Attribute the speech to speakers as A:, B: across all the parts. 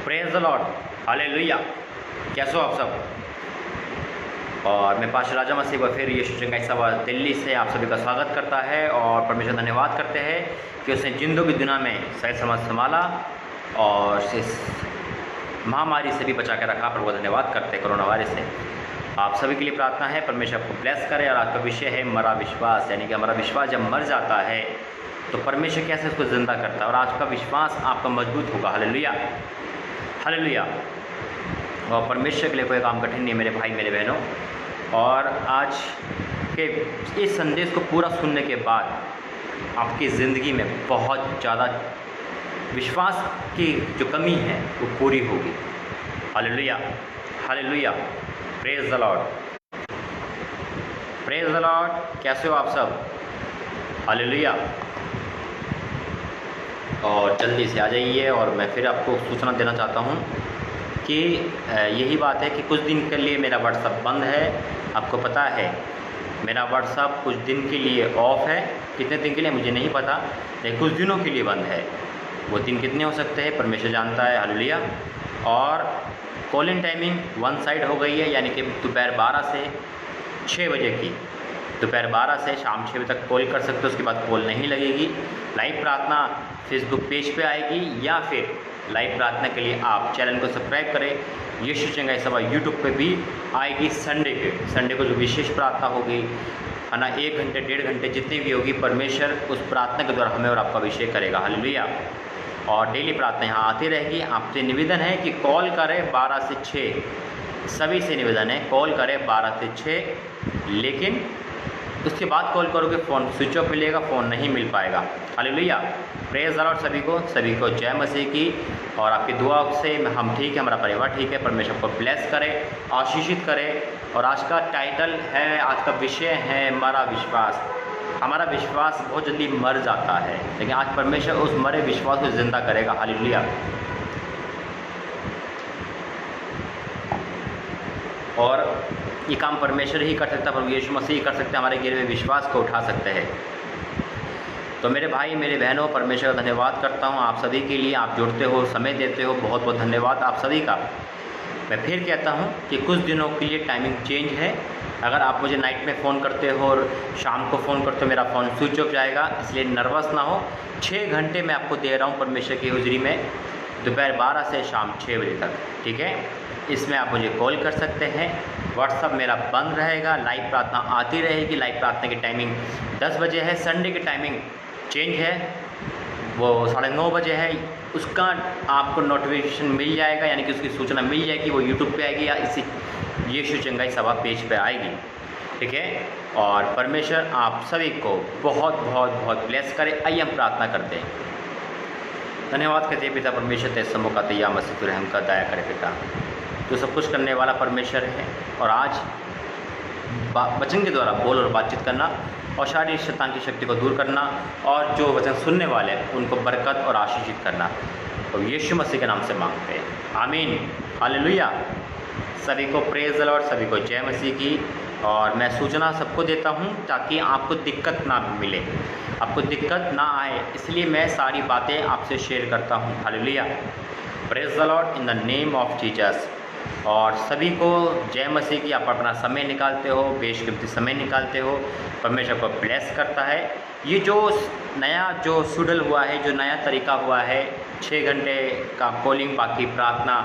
A: Praise the Lord, hallelujah. कैसे हो आप सब? और मैं पास्टर राजा मसीह को फिर यीशु चंगाई सभा दिल्ली से आप सभी का स्वागत करता है और परमेश्वर धन्यवाद करते हैं कि उसने जिंदों की दुनिया में सही समाज संभाला और इस महामारी से भी बचा के रखा। प्रभु धन्यवाद करते हैं कोरोना वायरस से। आप सभी के लिए प्रार्थना है, परमेश्वर आपको ब्लेस करे। और आपका विषय है मरा विश्वास, यानी कि हमारा विश्वास जब मर जाता है तो परमेश्वर कैसे उसको जिंदा करता है और आज का विश्वास आपका मजबूत होगा। Hallelujah, hallelujah. और परमेश्वर के लिए कोई काम कठिन नहीं है मेरे भाई मेरे बहनों। और आज के इस संदेश को पूरा सुनने के बाद आपकी ज़िंदगी में बहुत ज़्यादा विश्वास की जो कमी है वो पूरी होगी। Hallelujah, hallelujah. Praise the Lord, praise the Lord. कैसे हो आप सब? हालेलुया। और जल्दी से आ जाइए। और मैं फिर आपको सूचना देना चाहता हूँ कि यही बात है कि कुछ दिन के लिए मेरा व्हाट्सअप बंद है। आपको पता है मेरा व्हाट्सअप कुछ दिन के लिए ऑफ है। कितने दिन के लिए मुझे नहीं पता, लेकिन कुछ दिनों के लिए बंद है। वो दिन कितने हो सकते हैं परमेश्वर जानता है। हालेलुया। और कॉलिंग टाइमिंग वन साइड हो गई है, यानी कि दोपहर 12 से 6 बजे की, दोपहर 12 से शाम 6 बजे तक कॉल कर सकते हो। उसके बाद कॉल नहीं लगेगी। लाइव प्रार्थना फेसबुक पेज पे आएगी या फिर लाइव प्रार्थना के लिए आप चैनल को सब्सक्राइब करें। यीशु चंगाई सभा यूट्यूब पे भी आएगी। संडे को जो विशेष प्रार्थना होगी है ना, 1 घंटे 1.5 घंटे जितनी भी होगी, परमेश्वर उस प्रार्थना के द्वारा हमें और आपका अभिषेक करेगा। हालेलुया। और डेली प्रार्थना यहाँ आती रहेगी। आपसे निवेदन है कि कॉल करें 12 से 6, सभी से निवेदन है कॉल करें 12 से 6, लेकिन उसके बाद कॉल करोगे फ़ोन स्विच ऑफ मिलेगा, फ़ोन नहीं मिल पाएगा। हालेलुया। Praise the Lord. सभी को जय मसीह की। और आपकी दुआ से हम ठीक है, हमारा परिवार ठीक है। परमेश्वर को ब्लेस करे, आशीषित करे। और आज का टाइटल है, आज का विषय है मरा विश्वास। हमारा विश्वास बहुत जल्दी मर जाता है, लेकिन आज परमेश्वर उस मरे विश्वास को जिंदा करेगा। हालेलुया। और ये काम परमेश्वर ही कर सकता है, प्रभु यीशु मसीह ही कर सकते हैं। हमारे गिरे हुए विश्वास को उठा सकते हैं। तो मेरे भाई मेरे बहनों, परमेश्वर का धन्यवाद करता हूँ आप सभी के लिए। आप जुड़ते हो, समय देते हो, बहुत बहुत धन्यवाद आप सभी का। मैं फिर कहता हूँ कि कुछ दिनों के लिए टाइमिंग चेंज है। अगर आप मुझे नाइट में फ़ोन करते हो और शाम को फ़ोन करते हो, मेरा फ़ोन स्विच ऑफ जाएगा, इसलिए नर्वस ना हो। 6 घंटे मैं आपको दे रहा हूँ परमेश्वर की हुजरी में, दोपहर 12 से शाम 6 बजे तक, ठीक है। इसमें आप मुझे कॉल कर सकते हैं। व्हाट्सअप मेरा बंद रहेगा, लाइव प्रार्थना आती रहेगी। लाइव प्रार्थना की टाइमिंग 10 बजे है। संडे की टाइमिंग चेंज है, वो 9:30 बजे है। उसका आपको नोटिफिकेशन मिल जाएगा, यानी कि उसकी सूचना मिल जाएगी। वो यूट्यूब पे आएगी या इसी यीशु चंगाई सभा पेज पे आएगी, ठीक है। और परमेश्वर आप सभी को बहुत बहुत बहुत ब्लेस करे। आइए हम प्रार्थना करते हैं। धन्यवाद करते हैं पिता परमेश्वर, तेरे सम्मुख आते या मसीह तू रहम का दया करे पिता। जो सब कुछ करने वाला परमेश्वर है। और आज वचन के द्वारा बोल और बातचीत करना और शारीरिक शैतान की शक्ति को दूर करना, और जो वचन सुनने वाले हैं उनको बरकत और आशीषित करना, तो यीशु मसीह के नाम से मांगते हैं, आमीन। हालेलुया। सभी को प्रेज द लॉर्ड, सभी को जय मसीह की। और मैं सूचना सबको देता हूँ ताकि आपको दिक्कत ना मिले, आपको दिक्कत ना आए, इसलिए मैं सारी बातें आपसे शेयर करता हूँ। Hallelujah. Praise the Lord in the name of Jesus. और सभी को जय मसीह की। आप अपना समय निकालते हो, बेशकीमती समय निकालते हो, परमेश्वर को ब्लेस करता है। ये जो नया जो शेड्यूल हुआ है, जो नया तरीका हुआ है, 6 घंटे का कॉलिंग, बाकी प्रार्थना,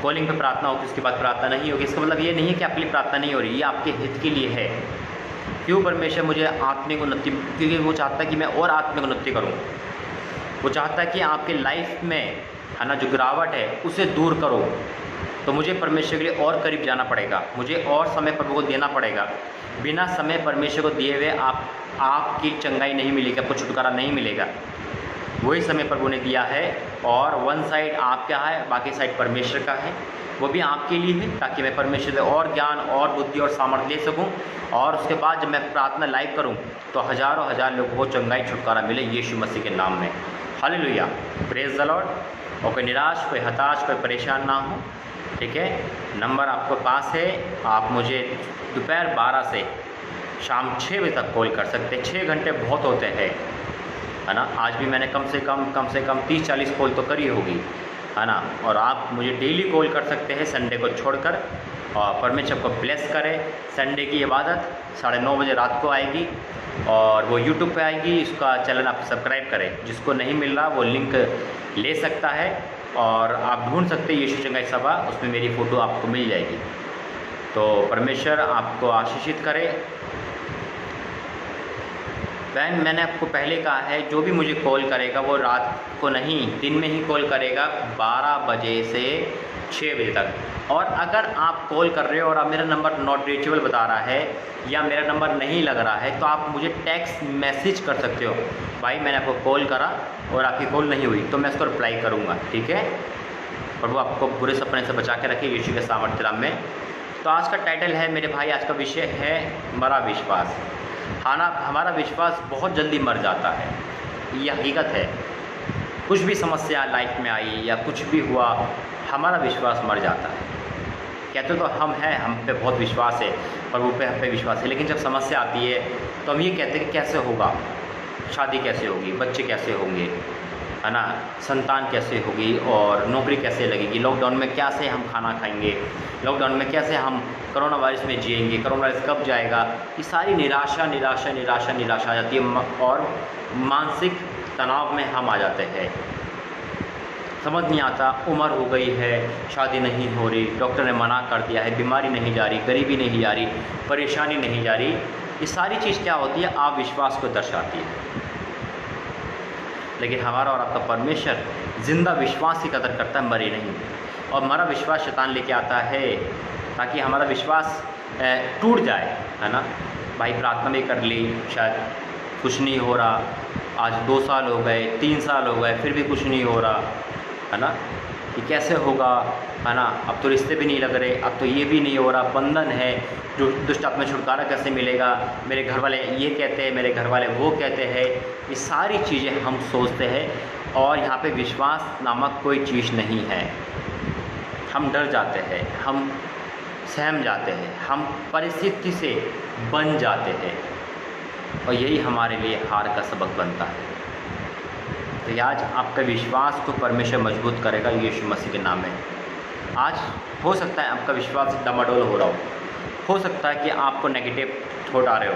A: कॉलिंग पे प्रार्थना होगी, उसके बाद प्रार्थना नहीं होगी। इसका मतलब ये नहीं है कि आपके लिए प्रार्थना नहीं हो रही, ये आपके हित के लिए है। क्यों? परमेश्वर मुझे आत्मिक उन्नति, क्योंकि वो चाहता है कि मैं और आत्मिक उन्नति करूँ। वो चाहता है कि आपके लाइफ में है ना जो गिरावट है उसे दूर करो। तो मुझे परमेश्वर के लिए और करीब जाना पड़ेगा, मुझे और समय प्रभु को देना पड़ेगा। बिना समय परमेश्वर को दिए हुए आपकी चंगाई नहीं मिलेगी, आपको छुटकारा नहीं मिलेगा। वही समय प्रभु ने दिया है। और वन साइड आपका है, बाकी साइड परमेश्वर का है। वो भी आपके लिए है ताकि मैं परमेश्वर से और ज्ञान और बुद्धि और सामर्थ्य ले सकूं। और उसके बाद जब मैं प्रार्थना लाइव करूं तो हज़ारों हज़ार लोगों को चंगाई छुटकारा मिले यीशु मसीह के नाम में। हालेलुया। Praise the Lord. और कोई निराश, कोई हताश, कोई परेशान ना हो, ठीक है। नंबर आपके पास है, आप मुझे दोपहर 12 से शाम 6 बजे तक कॉल कर सकते हैं। 6 घंटे बहुत होते हैं, है ना। आज भी मैंने कम से कम 30-40 कॉल तो करी होगी, है ना। और आप मुझे डेली कॉल कर सकते हैं संडे को छोड़कर। और परमेश्वर को ब्लेस करें। संडे की इबादत 9:30 बजे रात को आएगी और वो यूट्यूब पे आएगी। इसका चैनल आप सब्सक्राइब करें। जिसको नहीं मिल रहा वो लिंक ले सकता है और आप ढूंढ सकते हैं यीशु चंगाई सभा, उसमें मेरी फ़ोटो आपको मिल जाएगी। तो परमेश्वर आपको आशीषित करे। बहन, मैंने आपको पहले कहा है जो भी मुझे कॉल करेगा वो रात को नहीं, दिन में ही कॉल करेगा 12 बजे से 6 बजे तक। और अगर आप कॉल कर रहे हो और आप मेरा नंबर नॉट रीचेबल बता रहा है या मेरा नंबर नहीं लग रहा है तो आप मुझे टेक्स्ट मैसेज कर सकते हो, भाई मैंने आपको कॉल करा और आपकी कॉल नहीं हुई, तो मैं इसको रिप्लाई करूँगा, ठीक है। प्रभु आपको बुरे सपने से बचा के रखे यीशु के सामर्थ्य नाम में। तो आज का टाइटल है मेरे भाई, आज का विषय है मरा विश्वास। हमारा विश्वास बहुत जल्दी मर जाता है, ये हकीकत है। कुछ भी समस्या लाइफ में आई या कुछ भी हुआ, हमारा विश्वास मर जाता है। कहते तो हम हैं, हम पे बहुत विश्वास है, प्रभु पे हम पे विश्वास है, लेकिन जब समस्या आती है तो हम ये कहते हैं कि कैसे होगा, शादी कैसे होगी, बच्चे कैसे होंगे, है ना, संतान कैसे होगी और नौकरी कैसे लगेगी, लॉकडाउन में कैसे हम खाना खाएंगे, लॉकडाउन में कैसे हम कोरोना वायरस में जिएंगे, कोरोना वायरस कब जाएगा। ये सारी निराशा निराशा निराशा निराशा आ जाती है और मानसिक तनाव में हम आ जाते हैं। समझ नहीं आता, उम्र हो गई है, शादी नहीं हो रही, डॉक्टर ने मना कर दिया है, बीमारी नहीं जा रही, गरीबी नहीं जा रही, परेशानी नहीं जा रही। ये सारी चीज़ क्या होती है, अविश्वास को दर्शाती है। लेकिन हमारा और आपका परमेश्वर जिंदा विश्वास की कदर करता है, मरे नहीं। और मरा विश्वास शैतान लेके आता है ताकि हमारा विश्वास टूट जाए, है ना। भाई प्रार्थना भी कर ली, शायद कुछ नहीं हो रहा, आज 2 साल हो गए, 3 साल हो गए, फिर भी कुछ नहीं हो रहा, है ना, कि कैसे होगा, है ना। अब तो रिश्ते भी नहीं लग रहे, अब तो ये भी नहीं हो रहा, बंधन है, जो दुष्ट आत्मा छुटकारा कैसे मिलेगा, मेरे घर वाले ये कहते हैं, मेरे घर वाले वो कहते हैं। ये सारी चीज़ें हम सोचते हैं और यहाँ पे विश्वास नामक कोई चीज़ नहीं है। हम डर जाते हैं, हम सहम जाते हैं, हम परिस्थिति से बन जाते हैं और यही हमारे लिए हार का सबक बनता है। तो आज आपका विश्वास को परमेश्वर मजबूत करेगा यीशु मसीह के नाम में। आज हो सकता है आपका विश्वास डमाडोल हो रहा हो सकता है कि आपको नेगेटिव थॉट आ रहे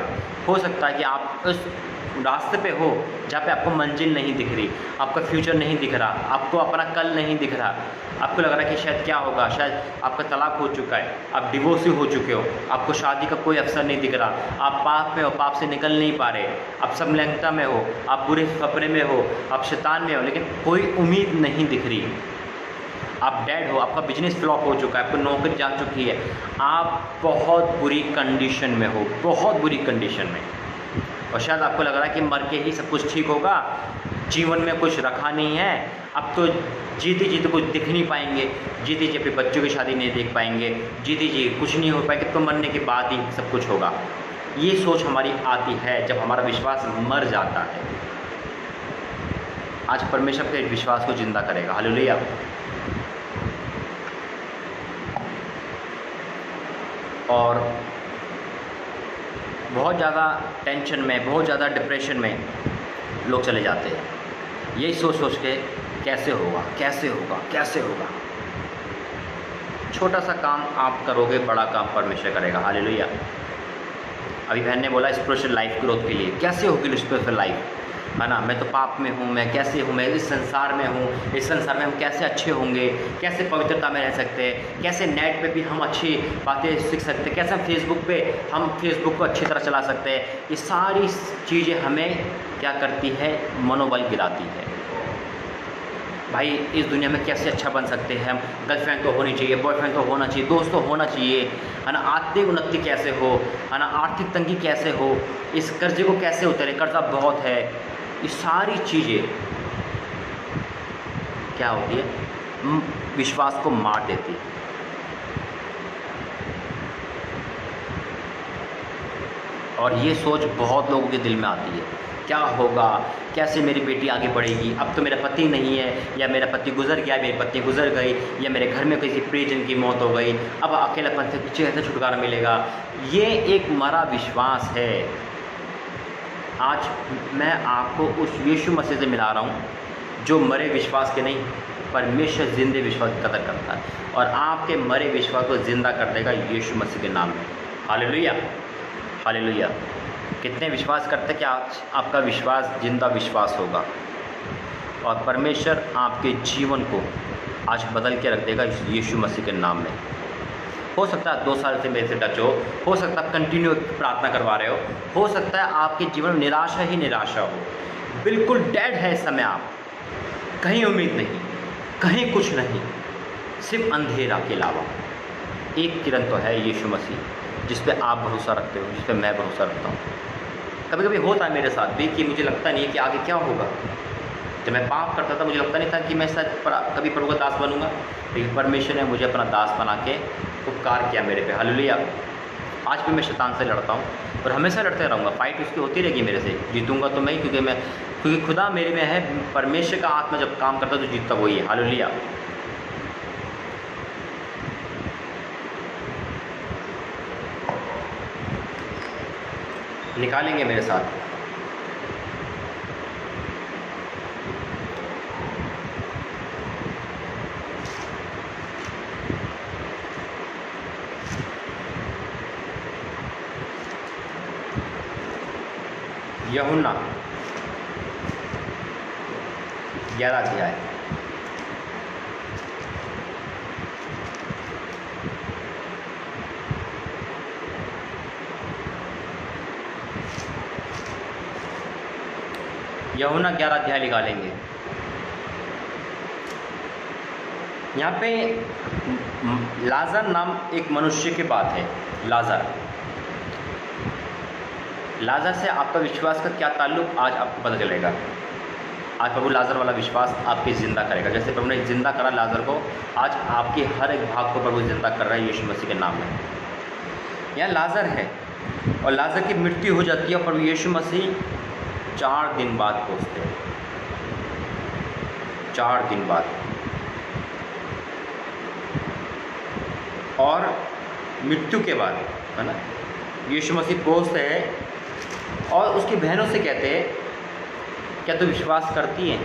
A: हो सकता है कि आप उस रास्ते पे हो जहाँ पे आपको मंजिल नहीं दिख रही, आपका फ्यूचर नहीं दिख रहा, आपको अपना कल नहीं दिख रहा, आपको लग रहा है कि शायद क्या होगा, शायद आपका तलाक हो चुका है, आप डिवोर्स हो चुके हो, आपको शादी का कोई अवसर नहीं दिख रहा, आप पाप में हो, पाप से निकल नहीं पा रहे, आप समलैंगिकता में हो, आप बुरे सपने में हो, आप शैतान में हो, लेकिन कोई उम्मीद नहीं दिख रही, आप डेड हो, आपका बिजनेस फ्लॉप हो चुका है, आपको नौकरी जा चुकी है, आप बहुत बुरी कंडीशन में हो, बहुत बुरी कंडीशन में। और शायद आपको लग रहा है कि मर के ही सब कुछ ठीक होगा, जीवन में कुछ रखा नहीं है, अब तो जीते जीते कुछ दिख नहीं पाएंगे, जीते जी अपने बच्चों की शादी नहीं देख पाएंगे, जीते जी कुछ नहीं हो पाएगा, तो मरने के बाद ही सब कुछ होगा। ये सोच हमारी आती है जब हमारा विश्वास मर जाता है। आज परमेश्वर के विश्वास को जिंदा करेगा। हालेलुया। और बहुत ज़्यादा टेंशन में, बहुत ज़्यादा डिप्रेशन में लोग चले जाते हैं, यही सोच सोच के कैसे होगा, कैसे होगा, कैसे होगा। छोटा सा काम आप करोगे, बड़ा काम परमेश्वर करेगा। हालेलुया। अभी बहन ने बोला स्पिरिचुअल लाइफ ग्रोथ के लिए कैसे होगी स्पिरिचुअल लाइफ, है ना। मैं तो पाप में हूँ, मैं कैसे हूँ, मैं इस संसार में हूँ, इस संसार में हम कैसे अच्छे होंगे, कैसे पवित्रता में रह सकते हैं, कैसे नेट पे भी हम अच्छी बातें सीख सकते हैं, कैसे हम फेसबुक को अच्छी तरह चला सकते हैं। ये सारी चीज़ें हमें क्या करती है, मनोबल गिराती है। भाई इस दुनिया में कैसे अच्छा बन सकते हैं हम, गर्लफ्रेंड तो होनी चाहिए, बॉयफ्रेंड तो होना चाहिए, दोस्त तो होना चाहिए, है ना। आर्थिक उन्नति कैसे हो, है ना, आर्थिक तंगी कैसे हो, इस कर्जे को कैसे उतरे, कर्जा बहुत है। ये सारी चीज़ें क्या होती है, विश्वास को मार देती है। और ये सोच बहुत लोगों के दिल में आती है, क्या होगा, कैसे मेरी बेटी आगे बढ़ेगी, अब तो मेरा पति नहीं है, या मेरा पति गुजर गया, मेरी पत्नी गुजर गई, या मेरे घर में किसी प्रियजन की मौत हो गई, अब अकेलापन से कैसे छुटकारा मिलेगा। ये एक मरा विश्वास है। आज मैं आपको उस यीशु मसीह से मिला रहा हूँ जो मरे विश्वास के नहीं, परमेश्वर जिंदे विश्वास की कदर करता है और आपके मरे विश्वास को जिंदा कर देगा यीशु मसीह के नाम में। Hallelujah, hallelujah. कितने विश्वास करते कि आज आपका विश्वास जिंदा विश्वास होगा और परमेश्वर आपके जीवन को आज बदल के रख देगा यीशु मसीह के नाम में। हो सकता है 2 साल से मेरे से टच हो सकता है कंटिन्यू प्रार्थना करवा रहे हो सकता है आपके जीवन में निराशा ही निराशा हो, बिल्कुल डेड है इस समय आप, कहीं उम्मीद नहीं, कहीं कुछ नहीं, सिर्फ अंधेरा के अलावा। एक किरण तो है यीशु मसीह जिस पे आप भरोसा रखते हो, जिस पे मैं भरोसा रखता हूँ। कभी कभी होता है मेरे साथ भी कि मुझे लगता नहीं है कि आगे क्या होगा। जब मैं पाप करता था मुझे लगता नहीं था कि मैं शायद कभी प्रभु का दास बनूंगा, लेकिन परमेश्वर ने मुझे अपना दास बना के उपकार किया मेरे पे। हालेलुया। आज भी मैं शैतान से लड़ता हूँ और हमेशा लड़ते रहूँगा, फाइट उसकी होती रहेगी मेरे से। जीतूंगा तो मैं ही, क्योंकि खुदा मेरे में है। परमेश्वर का आत्मा जब काम करता तो जीतता वही है। हालेलुया। निकालेंगे मेरे साथ। यूहन्ना 11 अध्याय। यूहन्ना 11 अध्याय निकालेंगे। यहाँ पे लाजर नाम एक मनुष्य की बात है। लाजर से आपका विश्वास का क्या ताल्लुक आज आपको पता चलेगा। आज प्रभु लाजर वाला विश्वास आपके ज़िंदा करेगा। जैसे प्रभु ने ज़िंदा करा लाजर को, आज आपके हर एक भाग को प्रभु ज़िंदा कर रहा है यीशु मसीह के नाम में। यहाँ लाजर है और लाजर की मृत्यु हो जाती है और प्रभु यीशु मसीह 4 दिन बाद पहुँचते हैं। 4 दिन बाद और मृत्यु के बाद, है ना, यीशु मसीह पहुँचते हैं और उसकी बहनों से कहते हैं क्या तो विश्वास करती हैं।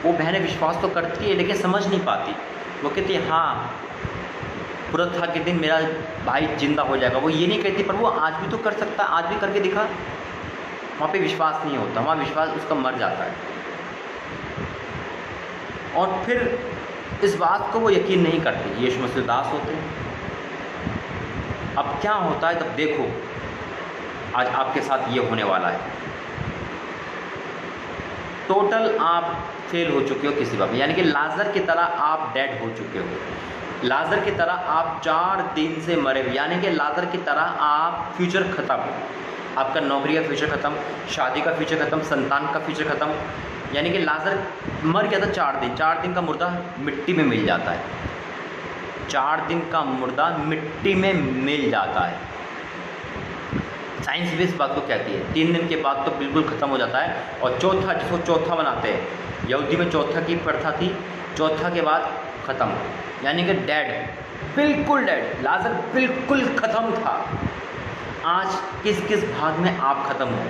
A: वो बहनें विश्वास तो करती है लेकिन समझ नहीं पाती। वो कहती है हाँ पुरस्था के दिन मेरा भाई जिंदा हो जाएगा। वो ये नहीं कहती पर वो आज भी तो कर सकता है, आज भी करके दिखा। वहाँ पे विश्वास नहीं होता, वहाँ विश्वास उसका मर जाता है। और फिर इस बात को वो यकीन नहीं करते। यीशु मसीह दास होते हैं। अब क्या होता है तब देखो, आज आपके साथ ये होने वाला है। टोटल आप फेल हो चुके हो किसी बात में, यानी कि लाजर की तरह आप डेड हो चुके हो। लाजर की तरह आप 4 दिन से मरे हुए, यानी कि लाजर की तरह आप फ्यूचर ख़त्म, आपका नौकरी का फ्यूचर ख़त्म, शादी का फ्यूचर ख़त्म, संतान का फ्यूचर ख़त्म। यानी कि लाजर मर गया था 4 दिन का मुर्दा मिट्टी में मिल जाता है। 4 दिन का मुर्दा मिट्टी में मिल जाता है। साइंस भी इस बात को कहती है 3 दिन के बाद तो बिल्कुल ख़त्म हो जाता है। और चौथा, जिसको चौथा बनाते हैं, यहूदी में चौथा की प्रथा थी, चौथा के बाद ख़त्म, यानी कि डेड, बिल्कुल डेड। लाजर बिल्कुल ख़त्म था। आज किस किस भाग में आप ख़त्म हो?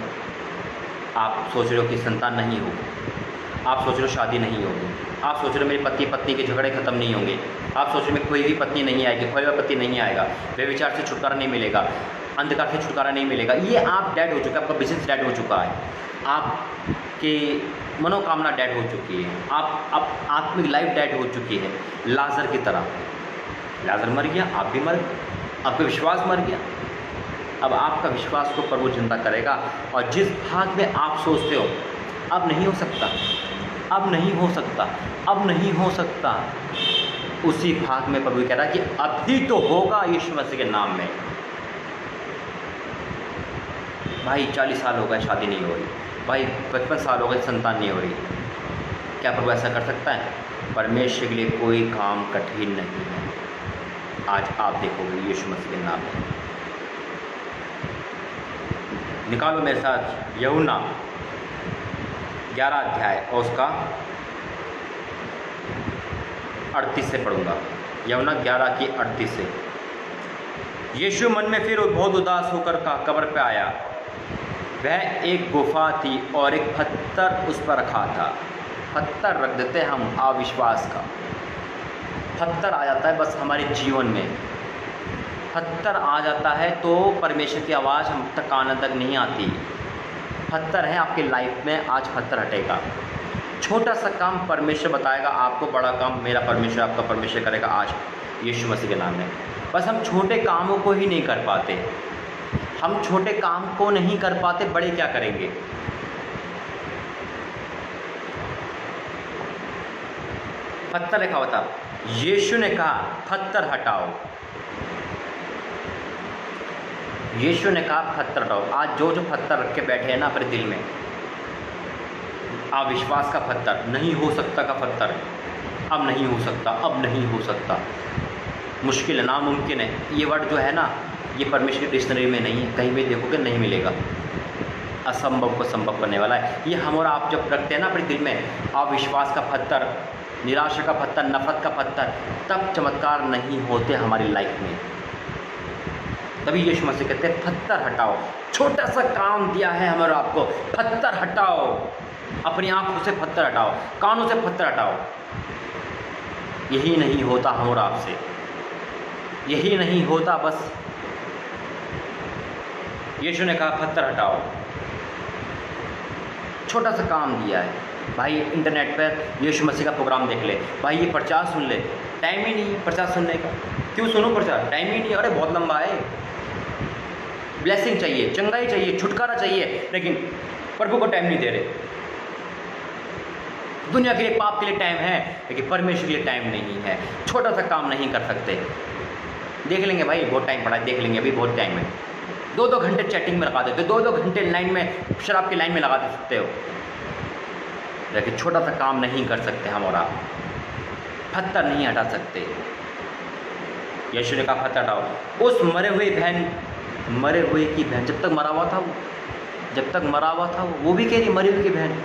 A: आप सोच रहे हो कि संतान नहीं हो, आप सोच रहे हो शादी नहीं होगी, आप सोच रहे हो मेरी पत्नी के झगड़े ख़त्म नहीं होंगे, आप सोच रहे हो कोई भी पत्नी नहीं आएगी, कोई भी पति नहीं आएगा, व्यभिचार से छुटकारा नहीं मिलेगा, अंधकार से छुटकारा नहीं मिलेगा। ये आप डेड हो चुके, आपका बिजनेस डेड हो चुका है, आपकी मनोकामना डेड हो चुकी है, आप आत्मिक लाइफ डेड हो चुकी है। लाजर की तरह लाजर मर गया, आप भी मर गए, आपका विश्वास मर गया। अब आपका विश्वास को प्रभु जिंदा करेगा और जिस भाग में आप सोचते हो अब नहीं हो सकता, अब नहीं हो सकता, अब नहीं हो सकता, उसी भाग में प्रभु कह रहा है कि अभी तो होगा यीशु मसीह के नाम में। भाई 40 साल हो गए शादी नहीं हो रही, भाई 55 साल हो गए संतान नहीं हो रही, क्या प्रभु ऐसा कर सकता है? परमेश्वर के लिए कोई काम कठिन नहीं है। आज आप देखोगे यीशु मसीह के नाम में। निकालो मेरे साथ यूहन्ना 11 अध्याय और उसका 38 से पढ़ूंगा। यूहन्ना 11 की 38 से। यीशु मन में फिर बहुत उदास होकर कब्र पे आया। वह एक गुफा थी और एक पत्थर उस पर रखा था। पत्थर रख देते हैं हम अविश्वास का। पत्थर आ जाता है बस हमारे जीवन में, पत्थर आ जाता है तो परमेश्वर की आवाज़ हम तक कान तक नहीं आती। पत्थर है आपकी लाइफ में, आज पत्थर हटेगा। छोटा सा काम परमेश्वर बताएगा आपको, बड़ा काम मेरा परमेश्वर आपका परमेश्वर करेगा आज यीशु मसीह के नाम में। बस हम छोटे कामों को ही नहीं कर पाते, हम छोटे काम को नहीं कर पाते, बड़े क्या करेंगे। पत्थर लिखा हुआ था, यीशु ने कहा पत्थर हटाओ। यीशु ने कहा पत्थर हटाओ। आज जो जो पत्थर रख के बैठे हैं ना अपने दिल में, अविश्वास का पत्थर, नहीं हो सकता का पत्थर, अब नहीं हो सकता, अब नहीं हो सकता, मुश्किल है, नामुमकिन है, ये वर्ड जो है ना ये परमेश्वर की डिक्शनरी में नहीं है, कहीं भी देखोगे नहीं मिलेगा। असंभव को संभव करने वाला है। ये हम और आप जब रखते हैं ना अपने दिल में अविश्वास का पत्थर, निराशा का पत्थर, नफरत का पत्थर, तब चमत्कार नहीं होते हमारी लाइफ में। तभी यीशु मसीह कहते हैं पत्थर हटाओ। छोटा सा काम दिया है हमारे आपको, पत्थर हटाओ। अपनी आंखों से पत्थर हटाओ, कानों से पत्थर हटाओ। यही नहीं होता हम और आपसे, यही नहीं होता। बस यीशु ने कहा पत्थर हटाओ, छोटा सा काम दिया है। भाई इंटरनेट पर यीशु मसीह का प्रोग्राम देख ले, भाई ये प्रचार सुन ले, टाइम ही नहीं प्रचार सुनने का। क्यों सुनो प्रचार, टाइम ही नहीं, अरे बहुत लंबा है। ब्लेसिंग चाहिए, चंगाई चाहिए, छुटकारा चाहिए, लेकिन प्रभु को टाइम नहीं दे रहे। दुनिया के लिए, पाप के लिए टाइम है, लेकिन परमेश्वर के लिए टाइम नहीं है। छोटा सा काम नहीं कर सकते। देख लेंगे भाई, बहुत टाइम पड़ा है, देख लेंगे, अभी बहुत टाइम है। 2-2 घंटे चैटिंग में लगा देते हो, 2-2 घंटे लाइन में, शराब की लाइन में लगा दे सकते हो, लेकिन छोटा सा काम नहीं कर सकते हम और आप। पत्थर नहीं हटा सकते। यीशु ने कहा पत्थर हटाओ। उस मरे हुए की बहन, जब तक मरा हुआ था वो, जब तक मरा हुआ था वो भी कह रही मरे हुए की बहन,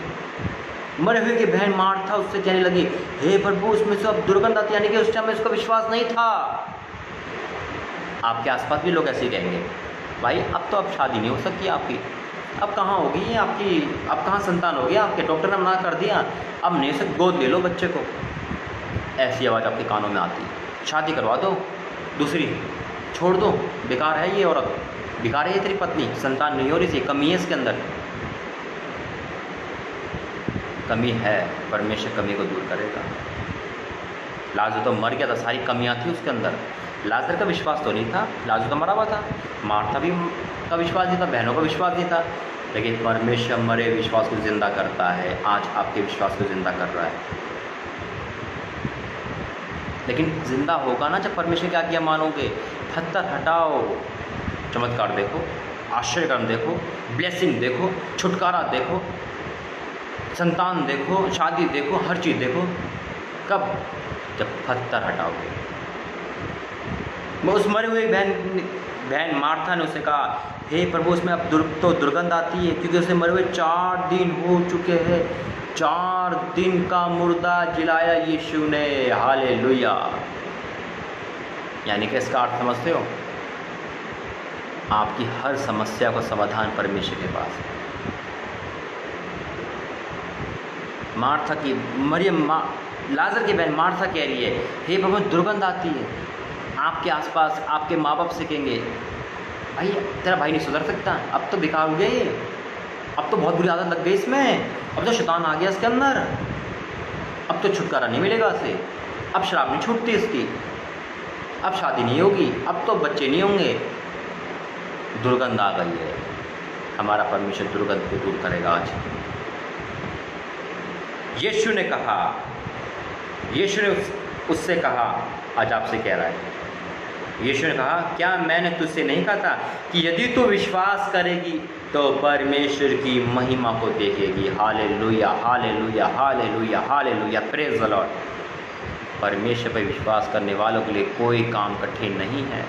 A: मरे हुए की बहन मार्था उससे कहने लगी, हे प्रभु उसमें से अब दुर्गंध आती, यानी कि उस टाइम में उसका विश्वास नहीं था। आपके आसपास भी लोग ऐसे ही कहेंगे, भाई अब तो अब शादी नहीं हो सकती आपकी, अब कहाँ होगी आपकी, अब कहाँ संतान होगी आपके, डॉक्टर ने मना कर दिया, अब नहीं सकते, गोद ले लो बच्चे को। ऐसी आवाज़ आपके कानों में आती, शादी करवा दो, दूसरी छोड़ दो, बेकार है ये औरत, बेकार है ये तेरी पत्नी, संतान नहीं हो रही थी, कमी है इसके अंदर, कमी है। परमेश्वर कमी को दूर करेगा। लाजर तो मर गया था, सारी कमियां थी उसके अंदर। लाजर का विश्वास तो नहीं था, लाजर तो मरा हुआ था, मार्था भी का विश्वास नहीं था, बहनों का विश्वास नहीं था, लेकिन परमेश्वर मरे विश्वास को जिंदा करता है। आज आपके विश्वास को जिंदा कर रहा है। लेकिन जिंदा होगा ना जब परमेश्वर की आज्ञा मानोगे। पत्थर हटाओ, चमत्कार देखो, आश्चर्यकर्म देखो, ब्लेसिंग देखो, छुटकारा देखो, संतान देखो, शादी देखो, हर चीज़ देखो। कब? जब पत्थर हटाओगे। उस मरे हुए बहन मार्था ने उसे कहा, हे प्रभु उसमें अब दुर्गंध आती है, क्योंकि उसे मरे हुए 4 दिन हो चुके हैं। 4 दिन का मुर्दा जिलाया यीशु ने। हालेलुया। यानी कि इसका अर्थ समझते हो? आपकी हर समस्या का समाधान परमेश्वर के पास है। मार्था की लाजर की बहन मार्था कह रही है, हे प्रभु दुर्गंध आती है। आपके आसपास आपके माँ बाप से कहेंगे, भाई तेरा भाई नहीं सुधर सकता, अब तो बेकार हो गए, अब तो बहुत बुरी आदत लग गई इसमें, अब तो शैतान आ गया इसके अंदर, अब तो छुटकारा नहीं मिलेगा इसे, अब शराब नहीं छूटती इसकी, अब शादी नहीं होगी, अब तो बच्चे नहीं होंगे, दुर्गंध आ गई है। हमारा परमेश्वर दुर्गंध को दूर करेगा आज। यीशु ने कहा, यीशु ने उससे कहा, आज आपसे कह रहा है, यीशु ने कहा, क्या मैंने तुझसे नहीं कहा था कि यदि तू विश्वास करेगी तो परमेश्वर की महिमा को देखेगी। Hallelujah, hallelujah, hallelujah, hallelujah, praise the Lord. परमेश्वर पर विश्वास करने वालों के लिए कोई काम कठिन नहीं है।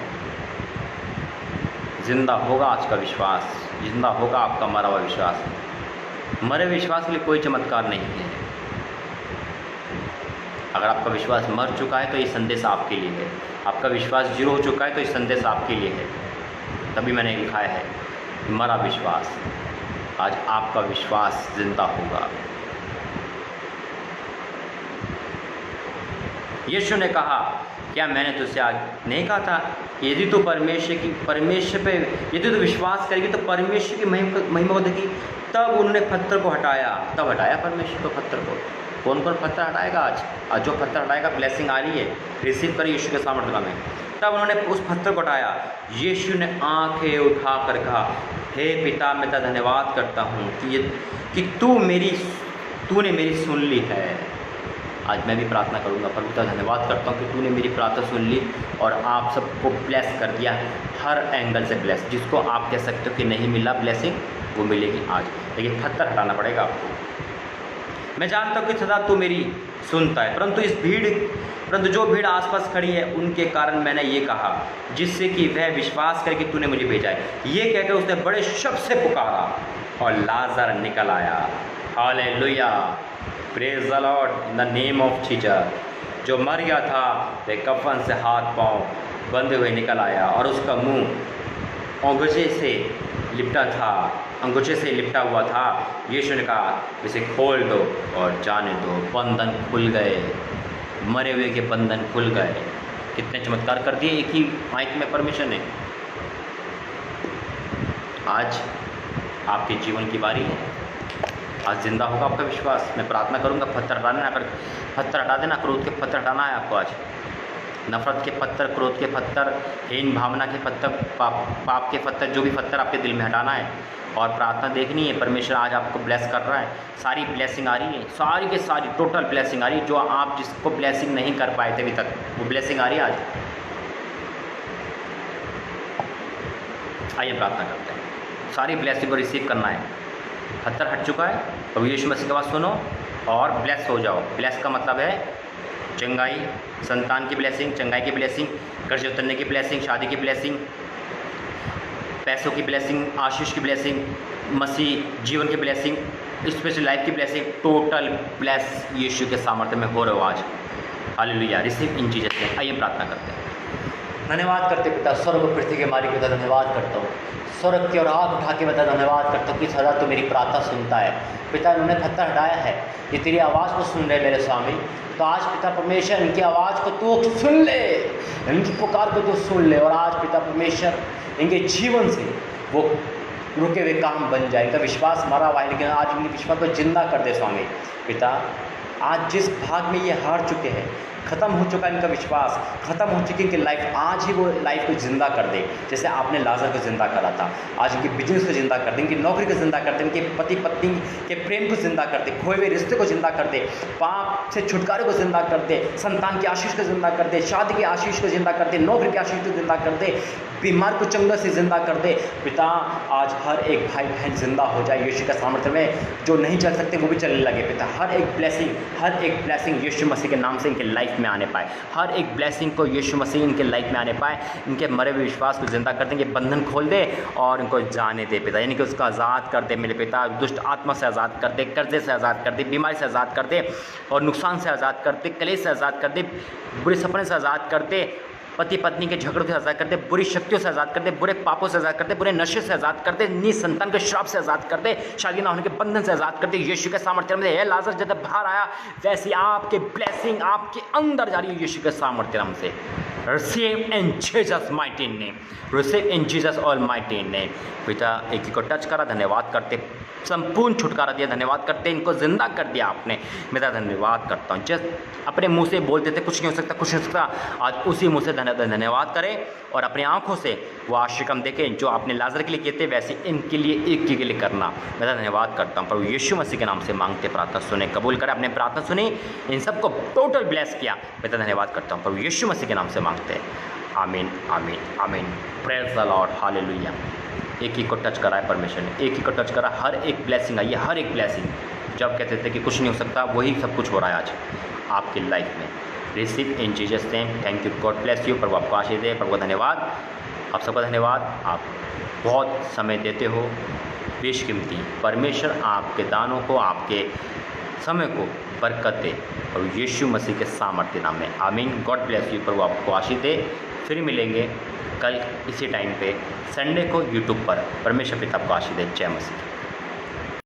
A: जिंदा होगा आज का विश्वास, जिंदा होगा आपका मरा हुआ विश्वास। मरे विश्वास के लिए कोई चमत्कार नहीं है। अगर आपका विश्वास मर चुका है तो ये संदेश आपके लिए है। आपका विश्वास जीरो हो चुका है तो ये संदेश आपके लिए है। तभी मैंने लिखा है मरा विश्वास। आज आपका विश्वास जिंदा होगा। यीशु ने कहा, क्या मैंने तुझसे आज नहीं कहा था कि यदि तू परमेश्वर पे यदि तू विश्वास करेगी तो परमेश्वर की महिमा को देगी। तब उन्होंने पत्थर को हटाया, तब हटाया परमेश्वर को पत्थर को। कौन कौन पत्थर हटाएगा आज जो पत्थर हटाएगा, ब्लेसिंग आ रही है, रिसीव करिए यीशु के सामर्थ्य में। तब उन्होंने उस पत्थर को हटाया। यीशु ने आंखें उठा कर कहा, हे पिता, मैं तेरा धन्यवाद करता हूँ कि तूने मेरी सुन ली है। आज मैं भी प्रार्थना करूँगा, प्रभु का धन्यवाद करता हूँ कि तूने मेरी प्रार्थना सुन ली और आप सबको ब्लेस कर दिया, हर एंगल से ब्लेस। जिसको आप कह सकते हो कि नहीं मिला ब्लेसिंग, वो मिलेगी आज। लेकिन पत्थर हटाना पड़ेगा आपको। मैं जानता हूँ कि सदा तू मेरी सुनता है, परंतु जो भीड़ आसपास खड़ी है उनके कारण मैंने ये कहा, जिससे कि वह विश्वास करे कि तूने मुझे भेजा है। ये कहकर उसने बड़े शब्द से पुकारा और लाजर निकल आया। Hallelujah, praise the Lord, in the name of Jesus. जो मर गया था वह कफन से हाथ पांव बंधे हुए निकल आया और उसका मुंह अंगूठे से लिपटा हुआ था। यीशु ने कहा, इसे खोल दो और जाने दो। बंधन खुल गए, मरे हुए के बंधन खुल गए। कितने चमत्कार कर दिए एक ही माइक में परमेश्वर ने। आज आपके जीवन की बारी है, आज जिंदा होगा आपका विश्वास। मैं प्रार्थना करूंगा, पत्थर हटा देना, क्रोध के पत्थर हटाना है आपको आज। नफरत के पत्थर, क्रोध के पत्थर, हीन भावना के पत्थर, पाप के पत्थर, जो भी पत्थर आपके दिल में हटाना है और प्रार्थना देखनी है। परमेश्वर आज आपको ब्लेस कर रहा है, सारी ब्लेसिंग आ रही है, सारी के सारी टोटल ब्लेसिंग आ रही है। जो आप जिसको ब्लेसिंग नहीं कर पाए थे अभी तक, वो ब्लेसिंग आ रही है आज। आइए प्रार्थना करते हैं, सारी ब्लेसिंग को रिसीव करना है। पत्थर हट चुका है, प्रभु यीशु मसीह की बात सुनो और ब्लेस हो जाओ। ब्लेस का मतलब है चंगाई, संतान की ब्लेसिंग, चंगाई की ब्लेसिंग, कर्ज उतरने की ब्लेसिंग, शादी की ब्लेसिंग, पैसों की ब्लेसिंग, आशीष की ब्लेसिंग, मसीह जीवन की ब्लेसिंग, स्पेशल लाइफ की ब्लेसिंग, टोटल ब्लेस यीशु के सामर्थ्य में हो रहे हो आज। Hallelujah, receive in Jesus name. आइए प्रार्थना करते हैं। धन्यवाद करते पिता, स्वर्ग और पृथ्वी के मालिक पिता, धन्यवाद करता हूँ। स्वर्ग की और आग उठा के पिता धन्यवाद करता हूँ कि सदा तो मेरी प्रार्थना सुनता है। पिता, उन्होंने पत्थर हटाया है, ये तेरी आवाज़ को सुन रहे मेरे स्वामी। तो आज पिता परमेश्वर इनकी आवाज़ को तू सुन ले, इनकी पुकार को तू सुन ले और आज पिता परमेश्वर इनके जीवन से वो रुके हुए काम बन जाए। इनका विश्वास मरा हुआ है, लेकिन आज इनके विश्वास को जिंदा कर दे स्वामी। पिता, आज जिस भाग में ये हार चुके हैं, ख़त्म हो चुका है इनका विश्वास, ख़त्म हो चुकी इनकी लाइफ, आज ही वो लाइफ को ज़िंदा कर दे। जैसे आपने लाजर को ज़िंदा करा था, आज इनके बिजनेस को ज़िंदा कर दे, इनकी नौकरी को ज़िंदा कर दे, इनके पति पत्नी के प्रेम को ज़िंदा कर दे, खोए हुए रिश्ते को ज़िंदा कर दे, पाप से छुटकारे को ज़िंदा कर दे, संतान की आशीष को ज़िंदा कर दे, शादी की आशीष को ज़िंदा कर दे, नौकरी की आशीष को ज़िंदा कर दे, बीमार को चंगा से ज़िंदा कर दे। पिता, आज हर एक भाई बहन ज़िंदा हो जाए यीशु के सामर्थ्य में। जो नहीं चल सकते वो भी चलने लगे। पिता, हर एक ब्लेसिंग यीशु मसीह के नाम से इनके लाइफ में आने पाए। हर एक ब्लेसिंग को यीशु मसीह इनके लाइफ में आने पाए। इनके मरे हुए विश्वास को ज़िंदा कर देंगे, बंधन खोल दे और इनको जाने दे पिता, यानी कि उसको आज़ाद कर दे मेरे पिता। दुष्ट आत्मा से आज़ाद कर दे, कर्जे से आज़ाद कर दे, बीमारी से आज़ाद कर दे और नुकसान से आज़ाद कर दे, कलेश से आज़ाद कर दे, बुरे सपने से आज़ाद कर दे, पति पत्नी के झगड़ों से आज़ाद कर दे, बुरी शक्तियों से आज़ाद कर दे, बुरे पापों से आज़ाद कर दे, बुरे नशे से आज़ाद कर दे, नी संतान के श्राप से आज़ाद कर दे, शादी ना होने के बंधन से आज़ाद कर दे यीशु के सामर्थ्य में। हे लाजर जब बाहर आया, वैसी आपके ब्लेसिंग आपके अंदर जा रही है यीशु के सामर्थ्य नाम से। Receive in Jesus mighty name, receive in Jesus almighty name. पिता, एक को टच करा, धन्यवाद करते, संपूर्ण छुटकारा दिया, धन्यवाद करते, इनको जिंदा कर दिया आपने। मैं धन्यवाद करता हूँ। जस्ट अपने मुंह से बोलते थे कुछ नहीं हो सकता, कुछ नहीं हो सकता, आज उसी मुंह से धन्यवाद करें और अपनी आंखों से वो आशीर्वाद देखें जो आपने लाजर के लिए किए थे, वैसे इनके लिए एक के लिए करना। मैं धन्यवाद करता हूँ। प्रभु यीशु मसीह के नाम से मांगते, प्रार्थना सुने, कबूल करें। आपने प्रार्थना सुनी, इन सबको टोटल ब्लेस किया। मैं धन्यवाद करता हूँ। प्रभु यीशु मसीह के नाम से मांगते हैं, आमीन आमीन आमीन। Praise the Lord, hallelujah. एक ही को टच करा है परमेश्वर ने, एक ही को टच करा। हर एक ब्लेसिंग आई है, हर एक ब्लेसिंग। जब कहते थे कि कुछ नहीं हो सकता, वही सब कुछ हो रहा है आज आपकी लाइफ में। Receive in Jesus name. Thank you, God bless you. प्रभु आपको आशीष दे। प्रभु धन्यवाद, आप सबका धन्यवाद। आप बहुत समय देते हो, बेशकीमती। परमेश्वर आपके दानों को, आपके समय को बरकत दे और यीशु मसीह के सामर्थ्य नाम में, आमीन। God bless you. प्रभु आपको आशीष दे। फिर मिलेंगे कल इसी टाइम पे, संडे को यूट्यूब पर। परमेश्वर पिता आपको आशीष दे। जय मसीह।